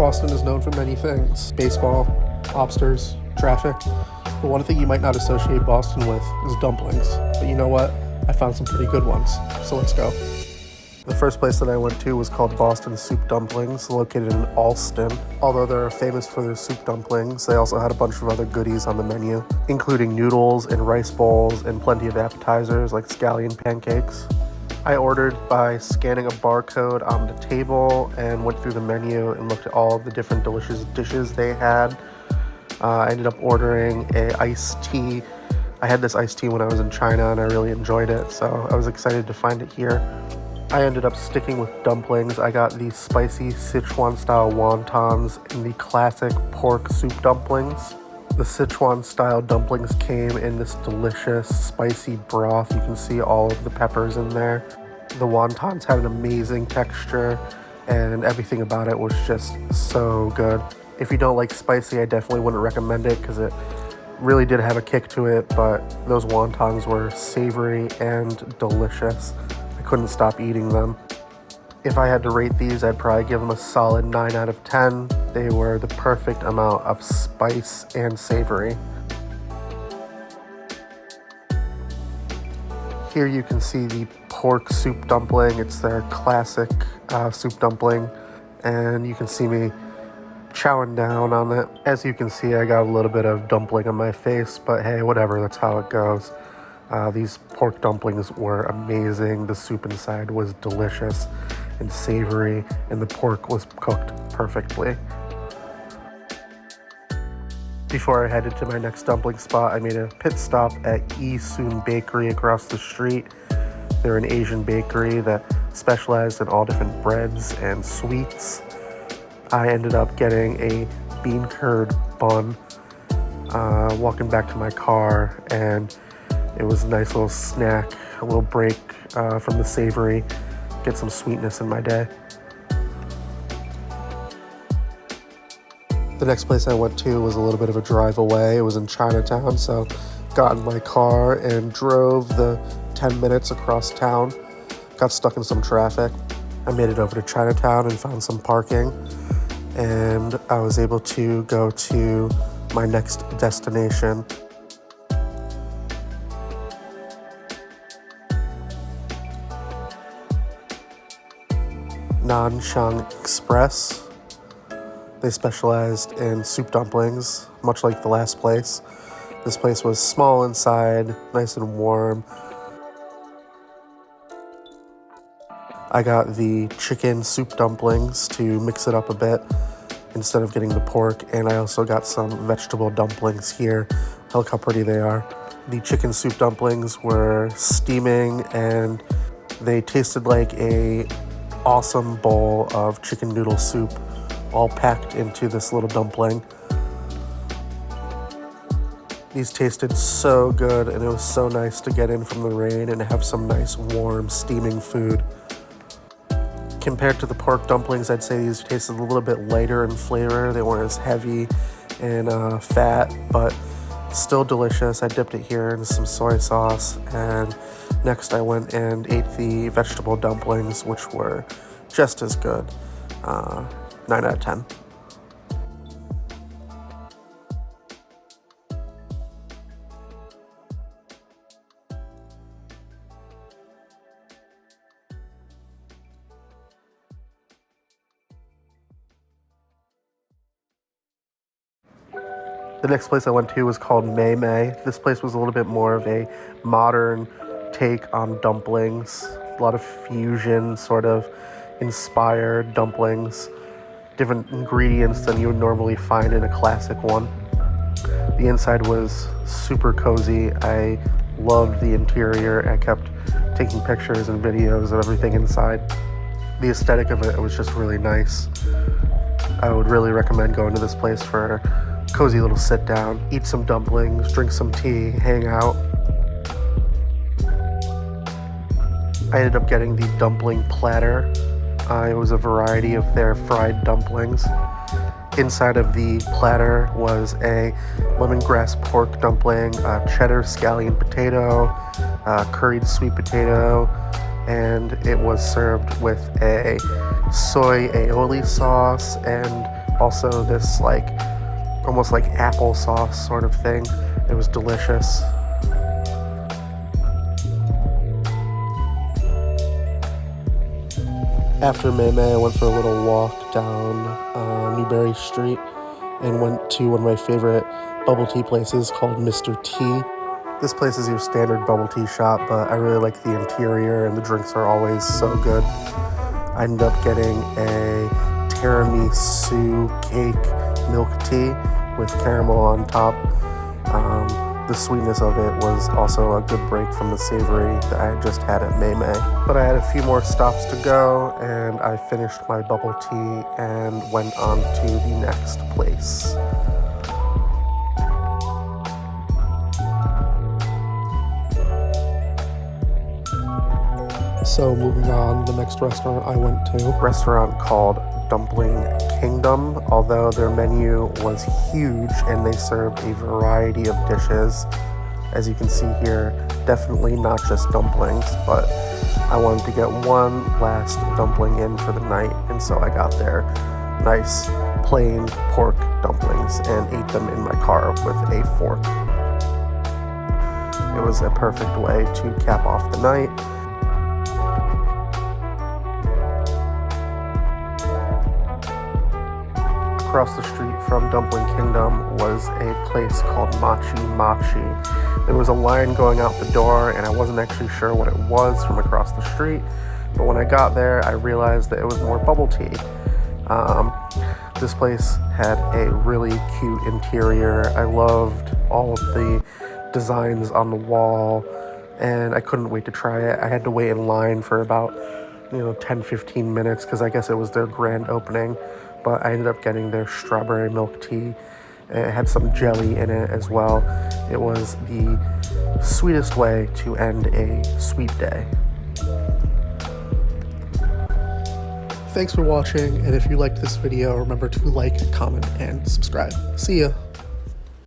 Boston is known for many things: baseball, lobsters, traffic. But one thing you might not associate Boston with is dumplings. But you know what? I found some pretty good ones. So let's go. The first place that I went to was called Boston Soup Dumplings, located in Allston. Although they're famous for their soup dumplings, they also had a bunch of other goodies on the menu, including noodles and rice bowls and plenty of appetizers like scallion pancakes. I ordered by scanning a barcode on the table and went through the menu and looked at all of the different delicious dishes they had. I ended up ordering a iced tea. I had this iced tea when I was in China and I really enjoyed it, so I was excited to find it here. I ended up sticking with dumplings. I got the spicy Sichuan-style wontons and the classic pork soup dumplings. The Sichuan-style dumplings came in this delicious spicy broth. You can see all of the peppers in there. The wontons had an amazing texture, and everything about it was just so good. If you don't like spicy, I definitely wouldn't recommend it because it really did have a kick to it, but those wontons were savory and delicious. I couldn't stop eating them. If I had to rate these, I'd probably give them a solid 9 out of 10. They were the perfect amount of spice and savory. Here you can see the pork soup dumpling. It's their classic soup dumpling, and you can see me chowing down on it. As you can see, I got a little bit of dumpling on my face, but hey, whatever, that's how it goes. These pork dumplings were amazing. The soup inside was delicious and savory, and the pork was cooked perfectly. Before I headed to my next dumpling spot, I made a pit stop at Yi Sun Bakery across the street. They're an Asian bakery that specialized in all different breads and sweets. I ended up getting a bean curd bun, walking back to my car, and it was a nice little snack, a little break from the savory, get some sweetness in my day. The next place I went to was a little bit of a drive away. It was in Chinatown, so got in my car and drove the 10 minutes across town. Got stuck in some traffic. I made it over to Chinatown and found some parking, and I was able to go to my next destination. Nanshang Express. They specialized in soup dumplings, much like the last place. This place was small inside, nice and warm. I got the chicken soup dumplings to mix it up a bit instead of getting the pork, and I also got some vegetable dumplings here. Look how pretty they are. The chicken soup dumplings were steaming, and they tasted like a awesome bowl of chicken noodle soup, all packed into this little dumpling. These tasted so good, and it was so nice to get in from the rain and have some nice warm steaming food. Compared to the pork dumplings, I'd say these tasted a little bit lighter in flavor. They weren't as heavy and fat, but still delicious. I dipped it here in some soy sauce, and next I went and ate the vegetable dumplings, which were just as good. 9 out of 10. The next place I went to was called Mei Mei. This place was a little bit more of a modern take on dumplings. A lot of fusion sort of inspired dumplings. Different ingredients than you would normally find in a classic one. The inside was super cozy. I loved the interior. I kept taking pictures and videos of everything inside. The aesthetic of it was just really nice. I would really recommend going to this place for a cozy little sit down, eat some dumplings, drink some tea, hang out. I ended up getting the dumpling platter. It was a variety of their fried dumplings. Inside of the platter was a lemongrass pork dumpling, cheddar scallion potato, curried sweet potato, and it was served with a soy aioli sauce and also this like almost like applesauce sort of thing. It was delicious. After May May, I went for a little walk down Newberry Street and went to one of my favorite bubble tea places called Mr. T. This place is your standard bubble tea shop, but I really like the interior and the drinks are always so good. I ended up getting a tiramisu cake milk tea with caramel on top. The sweetness of it was also a good break from the savory that I had just had at May May. But I had a few more stops to go, and I finished my bubble tea and went on to the next place. So moving on, the next restaurant I went to, a restaurant called Dumpling Kingdom. Although their menu was huge and they served a variety of dishes, as you can see here, definitely not just dumplings, but I wanted to get one last dumpling in for the night, and so I got their nice plain pork dumplings and ate them in my car with a fork. It was a perfect way to cap off the night. Across the street from Dumpling Kingdom was a place called Machi Machi. There was a line going out the door, and I wasn't actually sure what it was from across the street, but when I got there, I realized that it was more bubble tea. This place had a really cute interior. I loved all of the designs on the wall, and I couldn't wait to try it. I had to wait in line for about 10-15 minutes because I guess it was their grand opening, but I ended up getting their strawberry milk tea. It had some jelly in it as well. It was the sweetest way to end a sweet day. Thanks for watching, and if you liked this video, remember to like, comment, and subscribe. See ya!